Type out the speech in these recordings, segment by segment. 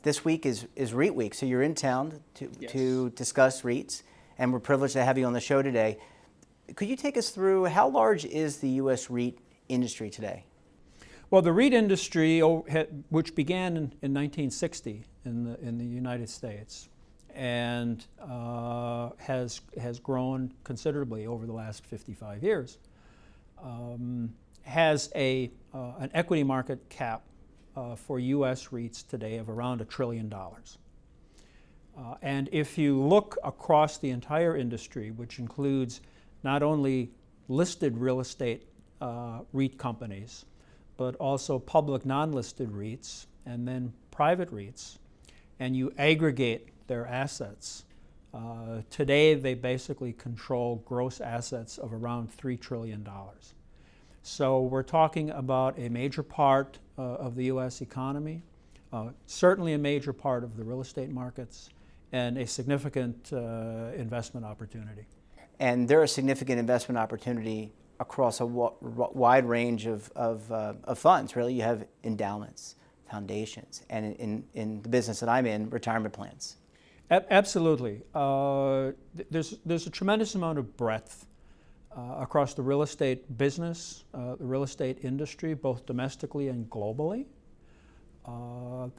this week is REIT week, so you're in town Yes. to discuss REITs, and we're privileged to have you on the show today. Could you take us through how large is the U.S. REIT industry today? Well, the REIT industry, which began in 1960 in the United States, and has grown considerably over the last 55 years, has an equity market cap for U.S. REITs today of around $1 trillion. And if you look across the entire industry, which includes not only listed real estate REIT companies, but also public non-listed REITs and then private REITs, and you aggregate their assets, today they basically control gross assets of around $3 trillion. So we're talking about a major part of the U.S. economy, certainly a major part of the real estate markets, and a significant investment opportunity. And there are significant investment opportunity across a wide range of funds. Really, you have endowments, foundations, and in the business that I'm in, retirement plans. Absolutely. There's a tremendous amount of breadth across the real estate business, the real estate industry, both domestically and globally.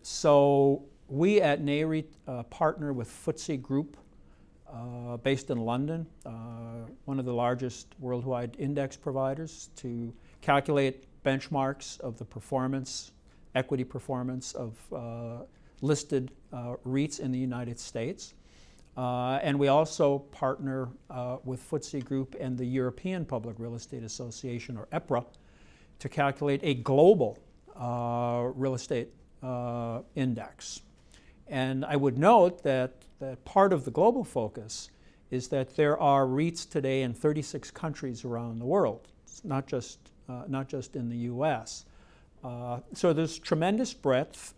So we at NAREIT partner with Grupe, based in London, one of the largest worldwide index providers, to calculate benchmarks of the performance, equity performance of listed REITs in the United States. And we also partner with Grupe and the European Public Real Estate Association, or EPRA, to calculate a global real estate index. And I would note that part of the global focus is that there are REITs today in 36 countries around the world, not just in the U.S. So there's tremendous breadth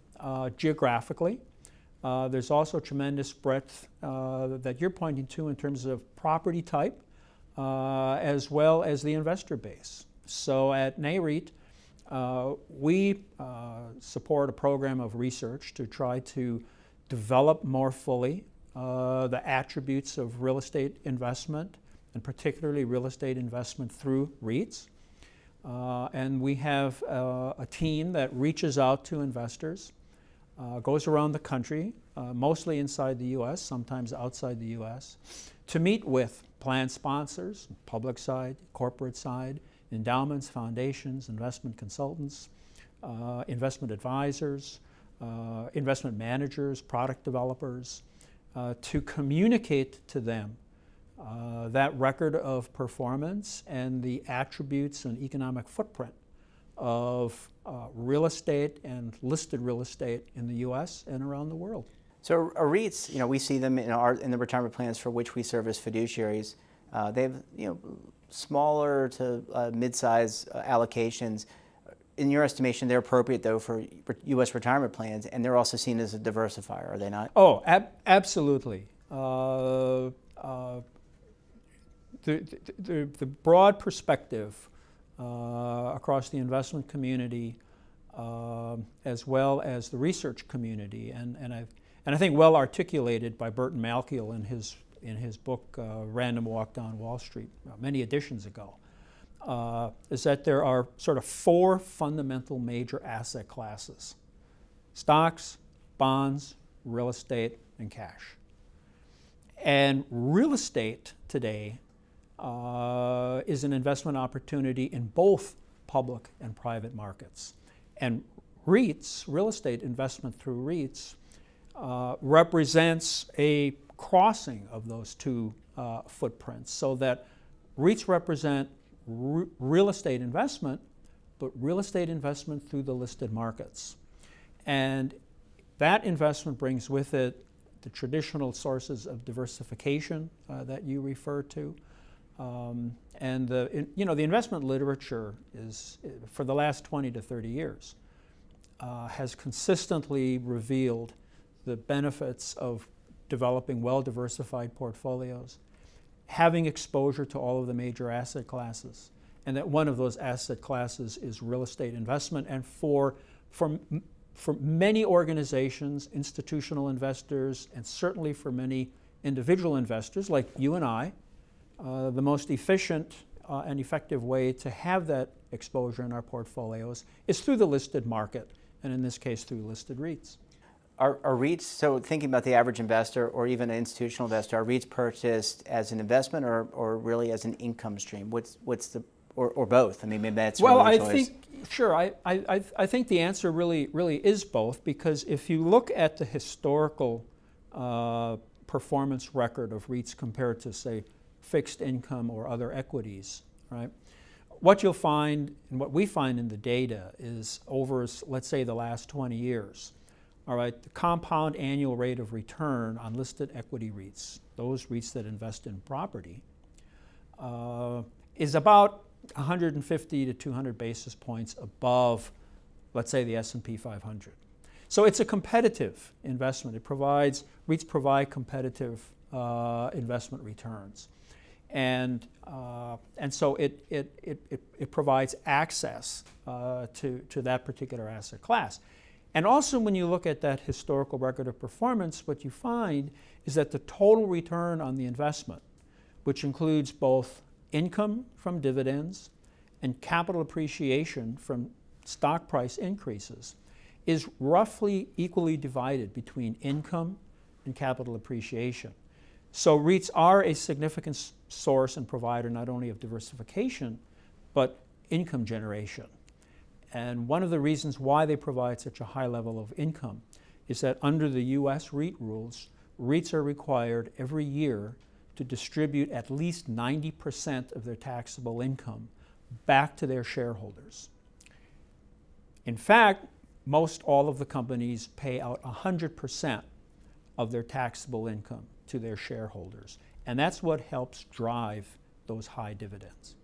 geographically. There's also tremendous breadth that you're pointing to in terms of property type, as well as the investor base. So at NAREIT, we support a program of research to try to develop more fully the attributes of real estate investment, and particularly real estate investment through REITs. And we have a team that reaches out to investors, goes around the country, mostly inside the U.S., sometimes outside the U.S., to meet with plan sponsors, public side, corporate side, endowments, foundations, investment consultants, investment advisors, investment managers, product developers, to communicate to them that record of performance and the attributes and economic footprint of real estate and listed real estate in the U.S. and around the world. So REITs, we see them in the retirement plans for which we serve as fiduciaries. They have smaller to mid-size allocations. In your estimation, they're appropriate though for U.S. retirement plans, and they're also seen as a diversifier, are they not? Oh, absolutely. The broad perspective across the investment community, as well as the research community, and I think well articulated by Burton Malkiel in his book Random Walk Down Wall Street many editions ago, is that there are sort of four fundamental major asset classes: stocks, bonds, real estate, and cash. And real estate today is an investment opportunity in both public and private markets. And REITs, real estate investment through REITs, represents a crossing of those two footprints, so that REITs represent real estate investment, but real estate investment through the listed markets. And that investment brings with it the traditional sources of diversification that you refer to. And the investment literature is, for the last 20 to 30 years, has consistently revealed the benefits of developing well-diversified portfolios, having exposure to all of the major asset classes, and that one of those asset classes is real estate investment. And for for many organizations, institutional investors, and certainly for many individual investors like you and I, the most efficient and effective way to have that exposure in our portfolios is through the listed market, and in this case through listed REITs. Are REITs, so thinking about the average investor or even an institutional investor, are REITs purchased as an investment or really as an income stream? What's the, or both? I mean, maybe that's well, really I a choice. think, sure, I think the answer really is both, because if you look at the historical performance record of REITs compared to, say, fixed income or other equities, right? What you'll find, and what we find in the data, is over, let's say, the last 20 years, all right, the compound annual rate of return on listed equity REITs, those REITs that invest in property, is about 150 to 200 basis points above, let's say, the S&P 500. So it's a competitive investment. REITs provide competitive investment returns. And so it provides access to that particular asset class. And also, when you look at that historical record of performance, what you find is that the total return on the investment, which includes both income from dividends and capital appreciation from stock price increases, is roughly equally divided between income and capital appreciation. So REITs are a significant source and provider not only of diversification, but income generation. And one of the reasons why they provide such a high level of income is that under the US REIT rules, REITs are required every year to distribute at least 90% of their taxable income back to their shareholders. In fact, most all of the companies pay out 100% of their taxable income to their shareholders. And that's what helps drive those high dividends.